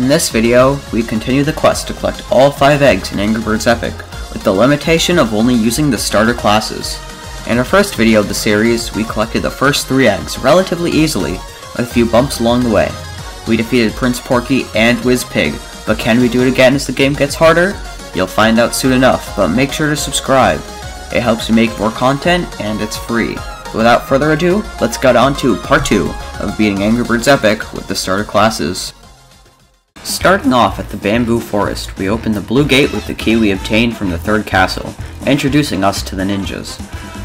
In this video, we continue the quest to collect all 5 eggs in Angry Birds Epic, with the limitation of only using the starter classes. In our first video of the series, we collected the first 3 eggs relatively easily, with a few bumps along the way. We defeated Prince Porky and Whiz Pig, but can we do it again as the game gets harder? You'll find out soon enough, but make sure to subscribe. It helps me make more content, and it's free. Without further ado, let's get on to part 2 of beating Angry Birds Epic with the starter classes. Starting off at the Bamboo Forest, we open the blue gate with the key we obtained from the 3rd castle, introducing us to the ninjas.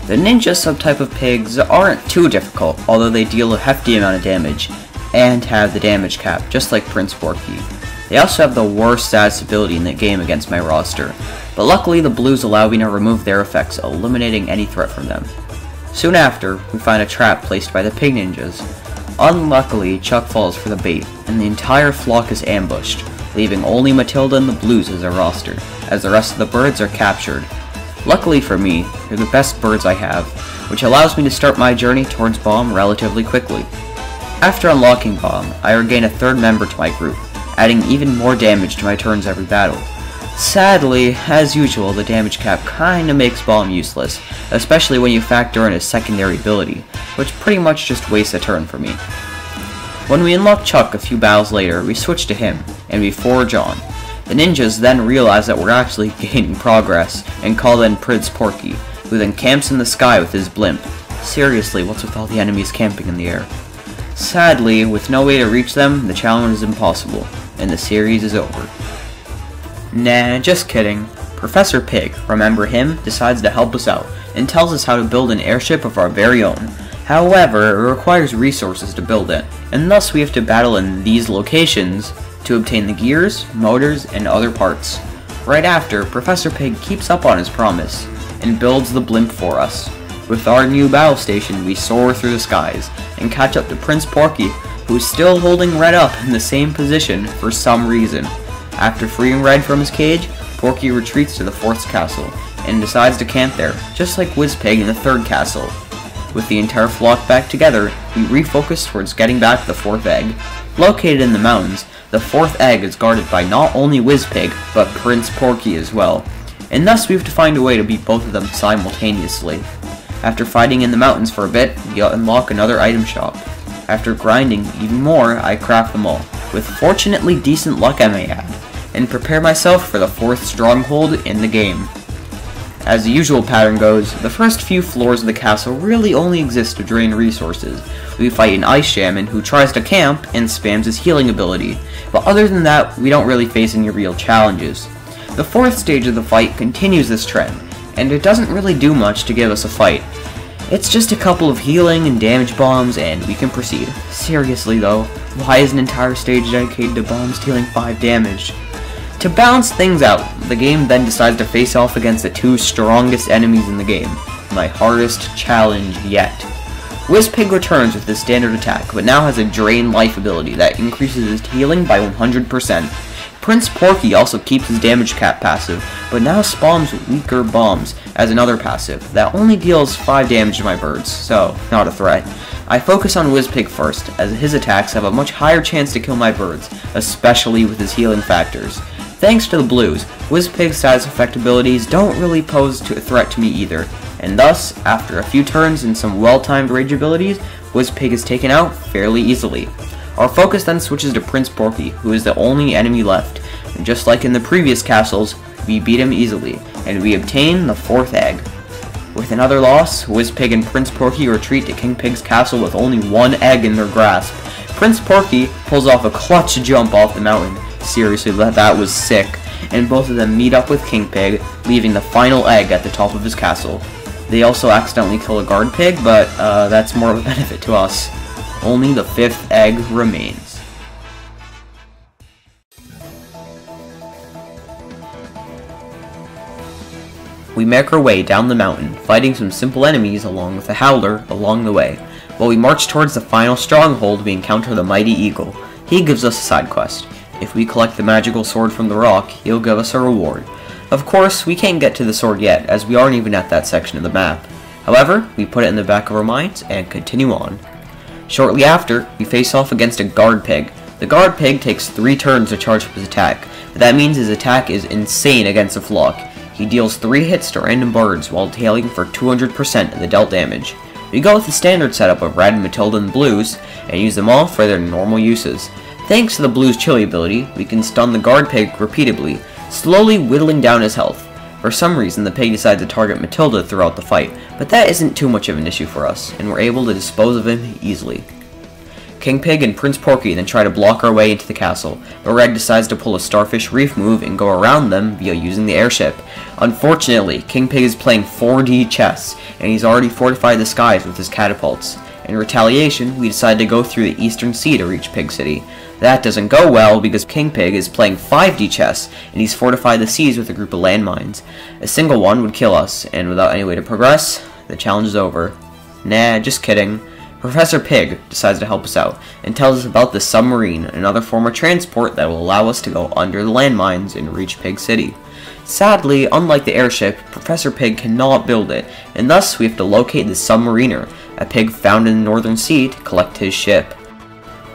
The ninja subtype of pigs aren't too difficult, although they deal a hefty amount of damage, and have the damage cap, just like Prince Porky. They also have the worst status ability in the game against my roster, but luckily the blues allow me to remove their effects, eliminating any threat from them. Soon after, we find a trap placed by the pig ninjas. Unluckily, Chuck falls for the bait, and the entire flock is ambushed, leaving only Matilda and the blues as our roster, as the rest of the birds are captured. Luckily for me, they're the best birds I have, which allows me to start my journey towards Bomb relatively quickly. After unlocking Bomb, I regain a 3rd member to my group, adding even more damage to my turns every battle. Sadly, as usual, the damage cap kinda makes Bomb useless, especially when you factor in his secondary ability, which pretty much just wastes a turn for me. When we unlock Chuck a few battles later, we switch to him, and we forge on. The ninjas then realize that we're actually gaining progress, and call in Prince Porky, who then camps in the sky with his blimp. Seriously, what's with all the enemies camping in the air? Sadly, with no way to reach them, the challenge is impossible, and the series is over. Nah, just kidding. Professor Pig, remember him, decides to help us out, and tells us how to build an airship of our very own. However, it requires resources to build it, and thus we have to battle in these locations to obtain the gears, motors, and other parts. Right after, Professor Pig keeps up on his promise, and builds the blimp for us. With our new battle station, we soar through the skies, and catch up to Prince Porky, who's still holding Red up in the same position for some reason. After freeing Red from his cage, Porky retreats to the 4th castle, and decides to camp there, just like Whiz Pig in the 3rd castle. With the entire flock back together, we refocus towards getting back the 4th egg. Located in the mountains, the 4th egg is guarded by not only Whiz Pig, but Prince Porky as well, and thus we have to find a way to beat both of them simultaneously. After fighting in the mountains for a bit, we unlock another item shop. After grinding even more, I craft them all, with fortunately decent luck I may add, and prepare myself for the 4th stronghold in the game. As the usual pattern goes, the first few floors of the castle really only exist to drain resources. We fight an ice shaman who tries to camp and spams his healing ability, but other than that, we don't really face any real challenges. The 4th stage of the fight continues this trend, and it doesn't really do much to give us a fight. It's just a couple of healing and damage bombs and we can proceed. Seriously though, why is an entire stage dedicated to bombs dealing 5 damage? To balance things out, the game then decides to face off against the 2 strongest enemies in the game. My hardest challenge yet. Whiz Pig returns with his standard attack, but now has a Drain Life ability that increases his healing by 100%. Prince Porky also keeps his damage cap passive, but now spawns weaker bombs as another passive that only deals 5 damage to my birds, so not a threat. I focus on Whiz Pig first, as his attacks have a much higher chance to kill my birds, especially with his healing factors. Thanks to the blues, Whiz Pig's status effect abilities don't really pose a threat to me either, and thus, after a few turns and some well-timed rage abilities, Whiz Pig is taken out fairly easily. Our focus then switches to Prince Porky, who is the only enemy left, and just like in the previous castles, we beat him easily, and we obtain the 4th egg. With another loss, Whiz Pig and Prince Porky retreat to King Pig's castle with only 1 egg in their grasp. Prince Porky pulls off a clutch jump off the mountain. Seriously, that was sick, and both of them meet up with King Pig, leaving the final egg at the top of his castle. They also accidentally kill a guard pig, but that's more of a benefit to us. Only the 5th egg remains. We make our way down the mountain, fighting some simple enemies along with a howler along the way. While we march towards the final stronghold, we encounter the mighty eagle. He gives us a side quest. If we collect the magical sword from the rock, he'll give us a reward. Of course, we can't get to the sword yet, as we aren't even at that section of the map. However, we put it in the back of our minds and continue on. Shortly after, we face off against a guard pig, The guard pig takes 3 turns to charge up his attack, but that means his attack is insane against a flock. He deals 3 hits to random birds while tailing for 200% of the dealt damage. We go with the standard setup of red, Matilda, and blues, and use them all for their normal uses. Thanks to the blues chili ability, we can stun the guard pig repeatedly, slowly whittling down his health. For some reason, the pig decides to target Matilda throughout the fight, but that isn't too much of an issue for us, and we're able to dispose of him easily. King Pig and Prince Porky then try to block our way into the castle, but Red decides to pull a Starfish Reef move and go around them via using the airship. Unfortunately, King Pig is playing 4D chess, and he's already fortified the skies with his catapults. In retaliation, we decide to go through the Eastern Sea to reach Pig City. That doesn't go well because King Pig is playing 5D chess, and he's fortified the seas with a group of landmines. A single one would kill us, and without any way to progress, the challenge is over. Nah, just kidding. Professor Pig decides to help us out, and tells us about the submarine, another form of transport that will allow us to go under the landmines and reach Pig City. Sadly, unlike the airship, Professor Pig cannot build it, and thus we have to locate the submariner, a pig found in the Northern Sea, to collect his ship.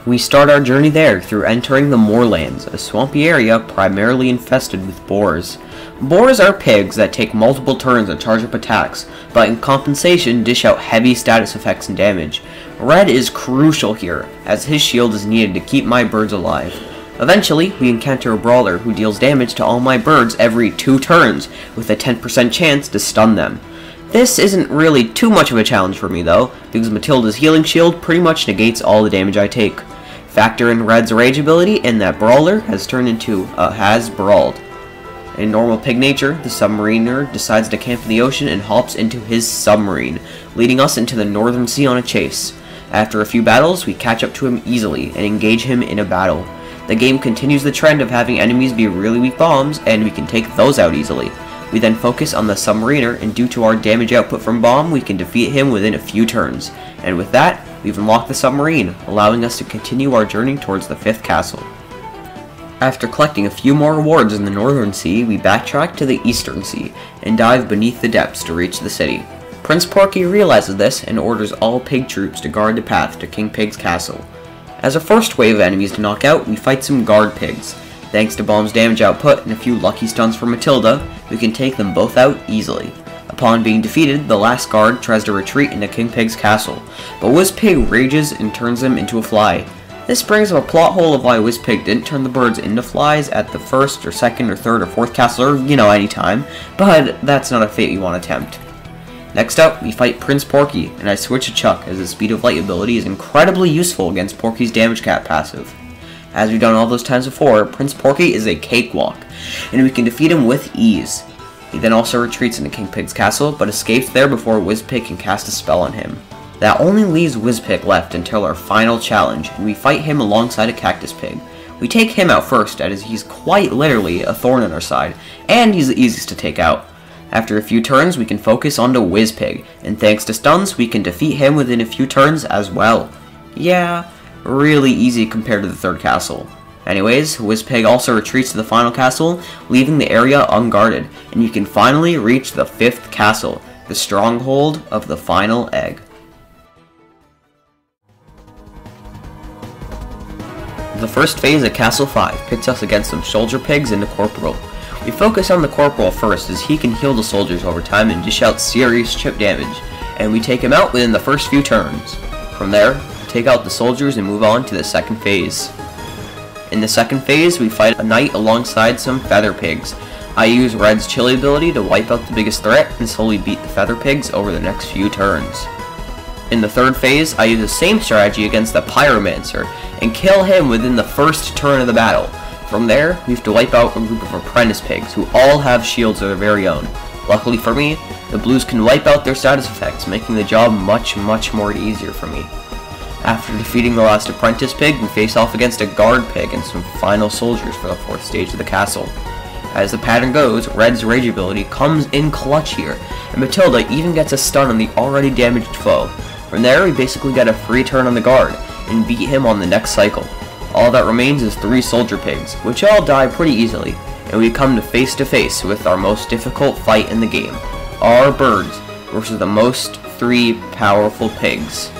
We start our journey there through entering the Moorlands, a swampy area primarily infested with boars. Boars are pigs that take multiple turns to charge up attacks, but in compensation dish out heavy status effects and damage. Red is crucial here, as his shield is needed to keep my birds alive. Eventually, we encounter a brawler who deals damage to all my birds every 2 turns, with a 10% chance to stun them. This isn't really too much of a challenge for me though, because Matilda's healing shield pretty much negates all the damage I take. Factor in Red's rage ability, and that brawler has turned into has brawled. In normal pig nature, the submariner decides to camp in the ocean and hops into his submarine, leading us into the Northern Sea on a chase. After a few battles, we catch up to him easily and engage him in a battle. The game continues the trend of having enemies be really weak bombs, and we can take those out easily. We then focus on the submariner, and due to our damage output from bomb, we can defeat him within a few turns. And with that, we've unlocked the submarine, allowing us to continue our journey towards the 5th castle. After collecting a few more rewards in the Northern Sea, we backtrack to the Eastern Sea, and dive beneath the depths to reach the city. Prince Porky realizes this, and orders all pig troops to guard the path to King Pig's castle. As a first wave of enemies to knock out, we fight some guard pigs. Thanks to Bomb's damage output and a few lucky stuns from Matilda, we can take them both out easily. Upon being defeated, the last guard tries to retreat into King Pig's castle, but Wizpig rages and turns him into a fly. This brings up a plot hole of why Wizpig didn't turn the birds into flies at the 1st or 2nd or 3rd or 4th castle, or, any time, but that's not a fate we want to tempt. Next up, we fight Prince Porky, and I switch to Chuck as his Speed of Light ability is incredibly useful against Porky's damage cap passive. As we've done all those times before, Prince Porky is a cakewalk, and we can defeat him with ease. He then also retreats into King Pig's castle, but escapes there before Wizpig can cast a spell on him. That only leaves Wizpig left until our final challenge, and we fight him alongside a Cactus Pig. We take him out first, as he's quite literally a thorn in our side, and he's the easiest to take out. After a few turns, we can focus onto Wizpig, and thanks to stuns, we can defeat him within a few turns as well. Yeah, really easy compared to the 3rd castle. Anyways, Wizpig also retreats to the final castle, leaving the area unguarded, and you can finally reach the 5th castle, the Stronghold of the Final Egg. The first phase of Castle 5 pits us against some soldier pigs and the corporal. We focus on the corporal first, as he can heal the soldiers over time and dish out serious chip damage, and we take him out within the first few turns. From there, take out the soldiers and move on to the 2nd phase. In the 2nd phase, we fight a knight alongside some feather pigs. I use Red's chili ability to wipe out the biggest threat and slowly beat the feather pigs over the next few turns. In the 3rd phase, I use the same strategy against the pyromancer and kill him within the 1st turn of the battle. From there, we have to wipe out a group of apprentice pigs who all have shields of their very own. Luckily for me, the blues can wipe out their status effects, making the job much more easier for me. After defeating the last apprentice pig, we face off against a guard pig and some final soldiers for the 4th stage of the castle. As the pattern goes, Red's rage ability comes in clutch here, and Matilda even gets a stun on the already damaged foe. From there, we basically get a free turn on the guard, and beat him on the next cycle. All that remains is 3 soldier pigs, which all die pretty easily, and we come to face with our most difficult fight in the game, our birds versus the most 3 powerful pigs.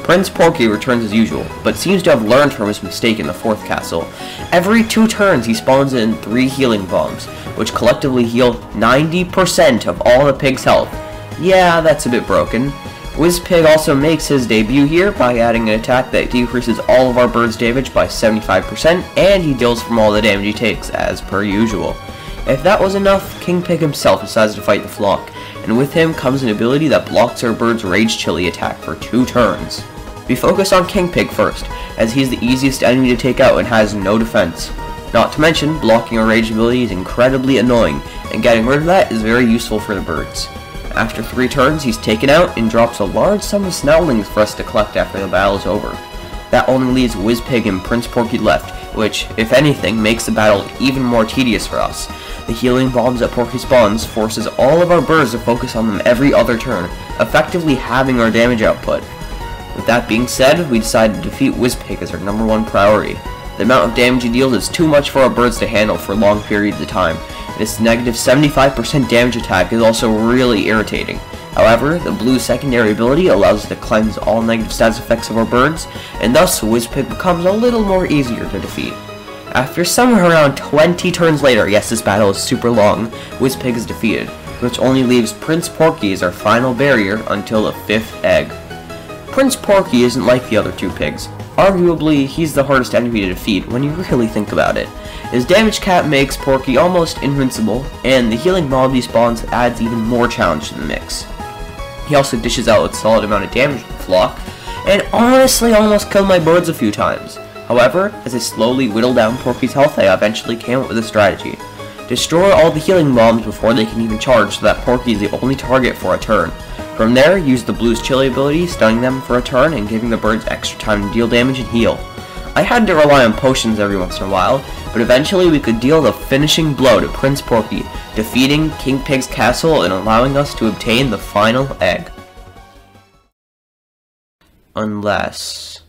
Prince Porky returns as usual, but seems to have learned from his mistake in the 4th castle. Every 2 turns he spawns in 3 healing bombs, which collectively heal 90% of all the pig's health. Yeah, that's a bit broken. Wizpig also makes his debut here by adding an attack that decreases all of our birds' damage by 75%, and he deals from all the damage he takes, as per usual. If that was enough, King Pig himself decides to fight the flock, and with him comes an ability that blocks our bird's Rage Chili attack for 2 turns. We focus on King Pig first, as he's the easiest enemy to take out and has no defense. Not to mention, blocking a rage ability is incredibly annoying, and getting rid of that is very useful for the birds. After 3 turns, he's taken out and drops a large sum of Snowlings for us to collect after the battle is over. That only leaves Wizpig and Prince Porky left, which, if anything, makes the battle even more tedious for us. The healing bombs that Porky spawns forces all of our birds to focus on them every other turn, effectively halving our damage output. With that being said, we decided to defeat Wizpig as our #1 priority. The amount of damage he deals is too much for our birds to handle for long periods of time, and his negative 75% damage attack is also really irritating. However, the blue secondary ability allows us to cleanse all negative stats effects of our birds, and thus Wizpig becomes a little more easier to defeat. After somewhere around 20 turns later, yes, this battle is super long, Wizpig is defeated, which only leaves Prince Porky as our final barrier until the 5th egg. Prince Porky isn't like the other 2 pigs. Arguably, he's the hardest enemy to defeat when you really think about it. His damage cap makes Porky almost invincible, and the healing bomb he spawns adds even more challenge to the mix. He also dishes out a solid amount of damage to the flock, and honestly almost killed my birds a few times. However, as I slowly whittled down Porky's health, I eventually came up with a strategy. Destroy all the healing bombs before they can even charge so that Porky is the only target for a turn. From there, use the blue's chili ability, stunning them for a turn and giving the birds extra time to deal damage and heal. I had to rely on potions every once in a while, but eventually we could deal the finishing blow to Prince Porky, defeating King Pig's castle and allowing us to obtain the final egg. Unless...